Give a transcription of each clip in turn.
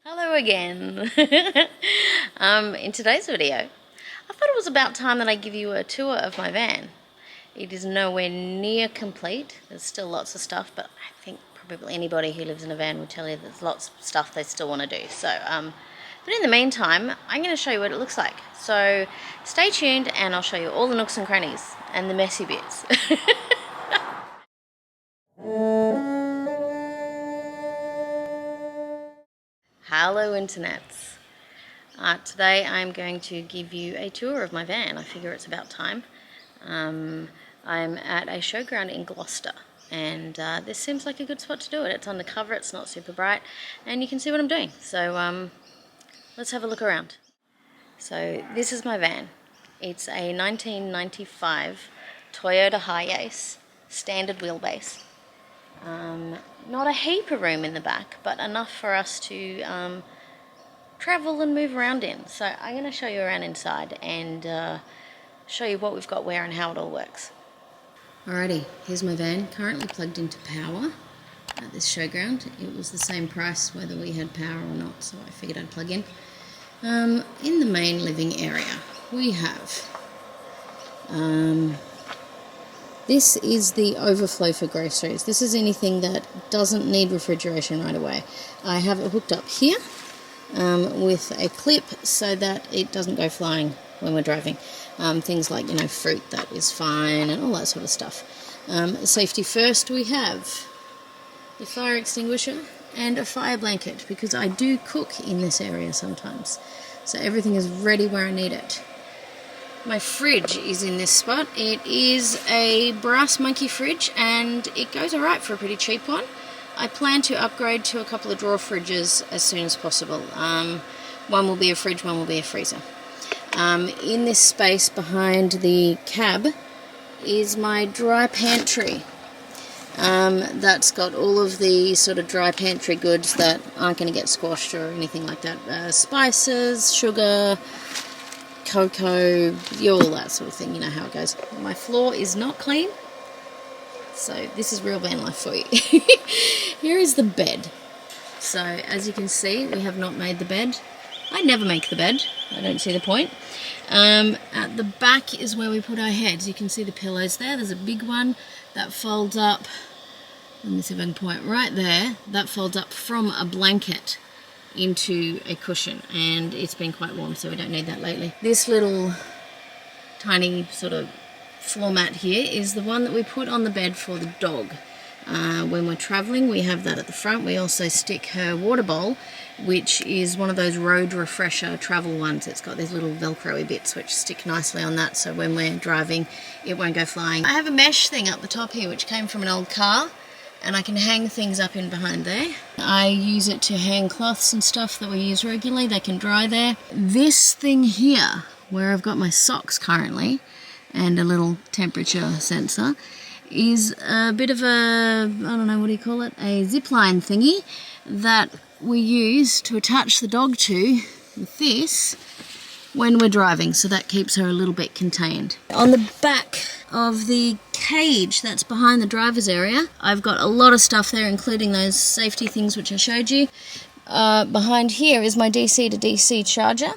Hello again. In today's video, I thought it was about time that I give you a tour of my van. It is nowhere near complete. There's still lots of stuff, but I think probably anybody who lives in a van will tell you there's lots of stuff they still want to do. But in the meantime, I'm going to show you what it looks like. So stay tuned and I'll show you all the nooks and crannies and the messy bits. Hello internets. Today I'm going to give you a tour of my van. I figure it's about time. I'm at a showground in Gloucester and this seems like a good spot to do it. It's undercover, it's not super bright, and you can see what I'm doing. So let's have a look around. So this is my van. It's a 1995 Toyota Hiace, standard wheelbase. Not a heap of room in the back, but enough for us to travel and move around in. So I'm going to show you around inside and show you what we've got where and how it all works. Alrighty, here's my van, currently plugged into power at this showground. It was the same price whether we had power or not, so I figured I'd plug in. In the main living area, we have this is the overflow for groceries. This is anything that doesn't need refrigeration right away. I have it hooked up here with a clip so that it doesn't go flying when we're driving. Things like, fruit that is fine and all that sort of stuff. Safety first, we have the fire extinguisher and a fire blanket because I do cook in this area sometimes. So everything is ready where I need it. My fridge is in this spot. It is a brass monkey fridge and it goes alright for a pretty cheap one. I plan to upgrade to a couple of drawer fridges as soon as possible. One will be a fridge, one will be a freezer. In this space behind the cab is my dry pantry. That's got all of the sort of dry pantry goods that aren't going to get squashed or anything like that. Spices, sugar, cocoa, all that sort of thing, you know how it goes. My floor is not clean, so this is real van life for you. Here is the bed. So as you can see, we have not made the bed. I never make the bed, I don't see the point. At the back is where we put our heads. You can see the pillows there. There's a big one that folds up, let me see if I can point right there, that folds up from a blanket into a cushion, and it's been quite warm, so we don't need that lately. This little tiny sort of floor mat here is the one that we put on the bed for the dog. When we're traveling, we have that at the front. We also stick her water bowl, which is one of those road refresher travel ones. It's got these little velcro-y bits which stick nicely on that, so when we're driving it won't go flying. I have a mesh thing up the top here which came from an old car, and I can hang things up in behind there. I use it to hang cloths and stuff that we use regularly. They can dry there. This thing here, where I've got my socks currently, and a little temperature sensor, is a bit of a, I don't know, what do you call it? A zip line thingy that we use to attach the dog to with this when we're driving, so that keeps her a little bit contained. On the back of the cage that's behind the driver's area, I've got a lot of stuff there, including those safety things which I showed you. Behind here is my DC to DC charger,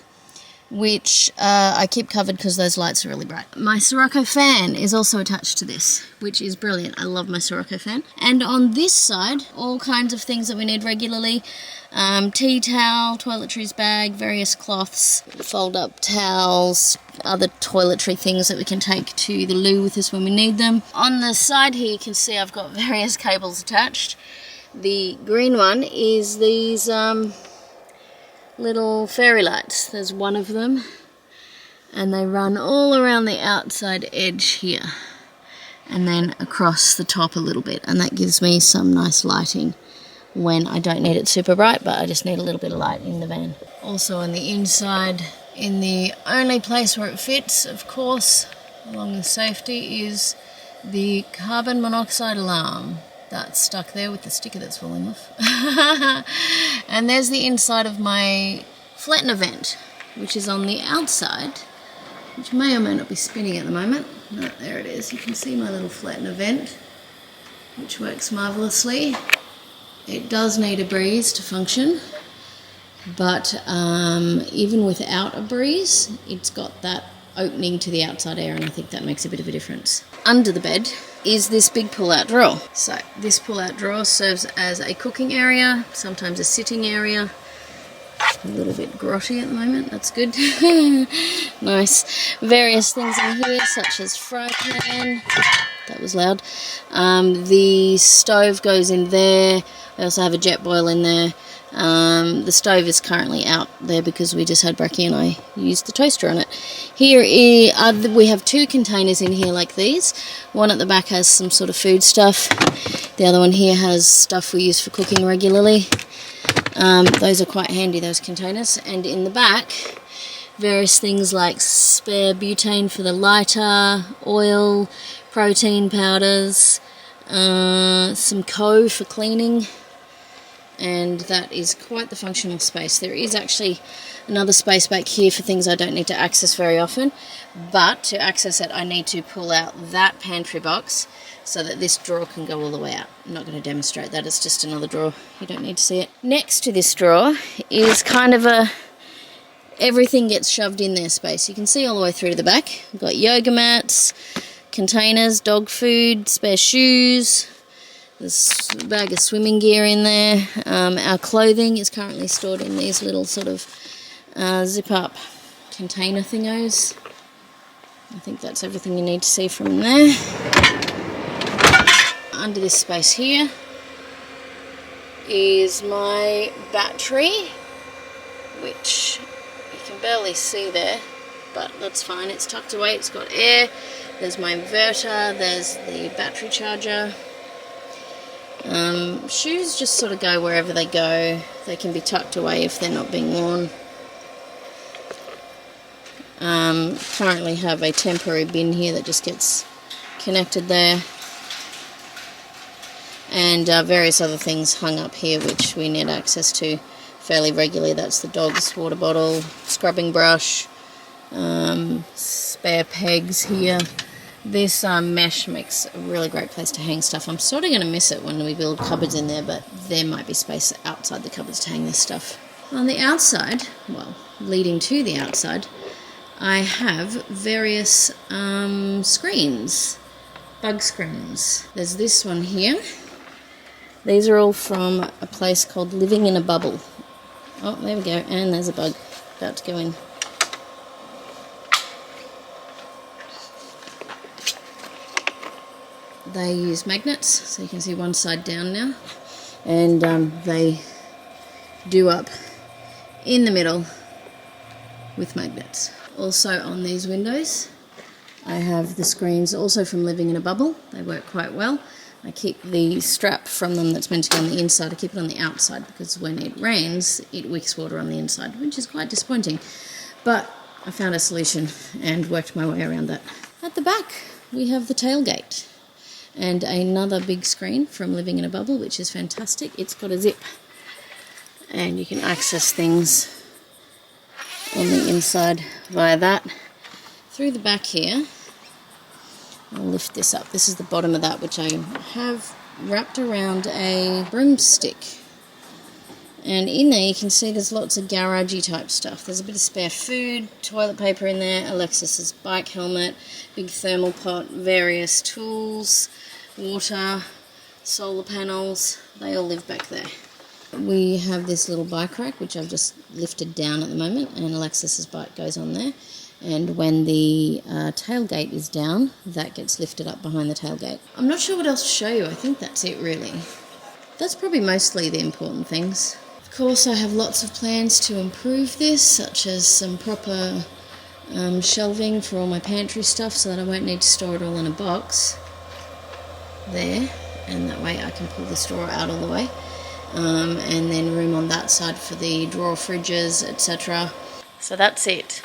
which I keep covered because those lights are really bright. My Sirocco fan is also attached to this, which is brilliant. I love my Sirocco fan. And on this side, all kinds of things that we need regularly. Tea towel, toiletries bag, various cloths, fold-up towels, other toiletry things that we can take to the loo with us when we need them. On the side here you can see I've got various cables attached. The green one is these little fairy lights. There's one of them, and they run all around the outside edge here and then across the top a little bit, and that gives me some nice lighting when I don't need it super bright, but I just need a little bit of light in the van. Also on the inside, in the only place where it fits, of course, along with safety, is the carbon monoxide alarm. That's stuck there with the sticker that's falling off. And there's the inside of my flattener vent, which is on the outside, which may or may not be spinning at the moment. No, there it is. You can see my little flattener vent, which works marvellously. It does need a breeze to function. but even without a breeze, it's got that opening to the outside air, and I think that makes a bit of a difference. Under the bed is this big pull-out drawer. So this pull-out drawer serves as a cooking area, sometimes a sitting area. A little bit grotty at the moment, that's good. Nice. Various things in here, such as fry pan. That was loud. The stove goes in there. I also have a jet boil in there. The stove is currently out there because we just had brekkie and I used the toaster on it. Here we have two containers in here like these. One at the back has some sort of food stuff. The other one here has stuff we use for cooking regularly. Those are quite handy, those containers. And in the back, various things like spare butane for the lighter, oil, protein powders, some co for cleaning, and that is quite the functional space. There is actually another space back here for things I don't need to access very often, but to access it I need to pull out that pantry box so that this drawer can go all the way out. I'm not going to demonstrate that, it's just another drawer, you don't need to see it. Next to this drawer is kind of a everything gets shoved in there space. You can see all the way through to the back. We've got yoga mats, containers, dog food, spare shoes. There's a bag of swimming gear in there. Our clothing is currently stored in these little sort of zip-up container thingos. I think that's everything you need to see from there. Under this space here is my battery, which you can barely see there, but that's fine, it's tucked away, it's got air. There's my inverter, there's the battery charger. Shoes just sort of go wherever they go. They can be tucked away if they're not being worn. Currently have a temporary bin here that just gets connected there. And various other things hung up here which we need access to fairly regularly. That's the dog's water bottle, scrubbing brush, spare pegs here. This mesh makes a really great place to hang stuff. I'm sort of going to miss it when we build cupboards in there, but there might be space outside the cupboards to hang this stuff. On the outside, well, leading to the outside, I have various screens, bug screens. There's this one here. These are all from a place called Living in a Bubble. Oh, there we go, and there's a bug about to go in. They use magnets, so you can see one side down now, and they do up in the middle with magnets. Also on these windows I have the screens also from Living in a Bubble. They work quite well. I keep the strap from them that's meant to go on the inside, I keep it on the outside because when it rains it wicks water on the inside, which is quite disappointing, but I found a solution and worked my way around that. At the back we have the tailgate and another big screen from Living in a Bubble, which is fantastic. It's got a zip and you can access things on the inside via that. Through the back here, I'll lift this up. This is the bottom of that, which I have wrapped around a broomstick. And in there you can see there's lots of garagey type stuff. There's a bit of spare food, toilet paper in there, Alexis's bike helmet, big thermal pot, various tools, water, solar panels. They all live back there. We have this little bike rack which I've just lifted down at the moment, and Alexis's bike goes on there. And when the tailgate is down, that gets lifted up behind the tailgate. I'm not sure what else to show you. I think that's it really. That's probably mostly the important things. Of course, I have lots of plans to improve this, such as some proper shelving for all my pantry stuff so that I won't need to store it all in a box there, and that way I can pull this drawer out all the way. And then room on that side for the drawer fridges, etc. So that's it.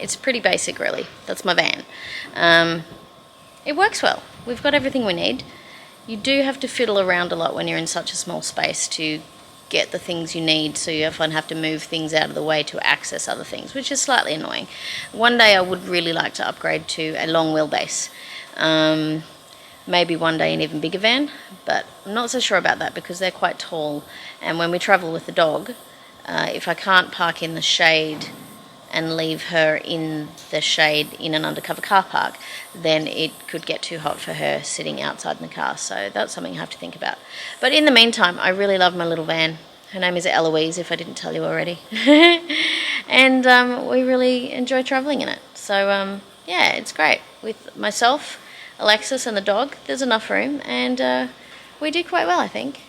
It's pretty basic really. That's my van. It works well. We've got everything we need. You do have to fiddle around a lot when you're in such a small space to get the things you need, so you often have to move things out of the way to access other things, which is slightly annoying. One day I would really like to upgrade to a long wheelbase. Maybe one day an even bigger van, but I'm not so sure about that because they're quite tall, and when we travel with the dog, if I can't park in the shade and leave her in the shade in an undercover car park, then it could get too hot for her sitting outside in the car. So that's something I have to think about. But in the meantime, I really love my little van. Her name is Eloise, if I didn't tell you already. And we really enjoy travelling in it. So yeah, it's great. With myself, Alexis and the dog, there's enough room, and we do quite well, I think.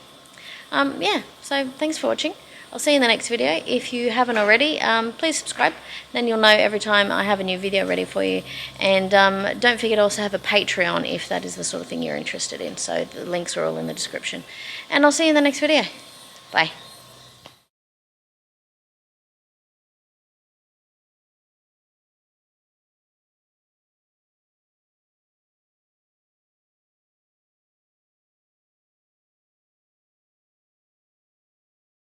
Yeah, so thanks for watching. I'll see you in the next video. If you haven't already, please subscribe. Then you'll know every time I have a new video ready for you. And don't forget to also have a Patreon if that is the sort of thing you're interested in. So the links are all in the description. And I'll see you in the next video. Bye.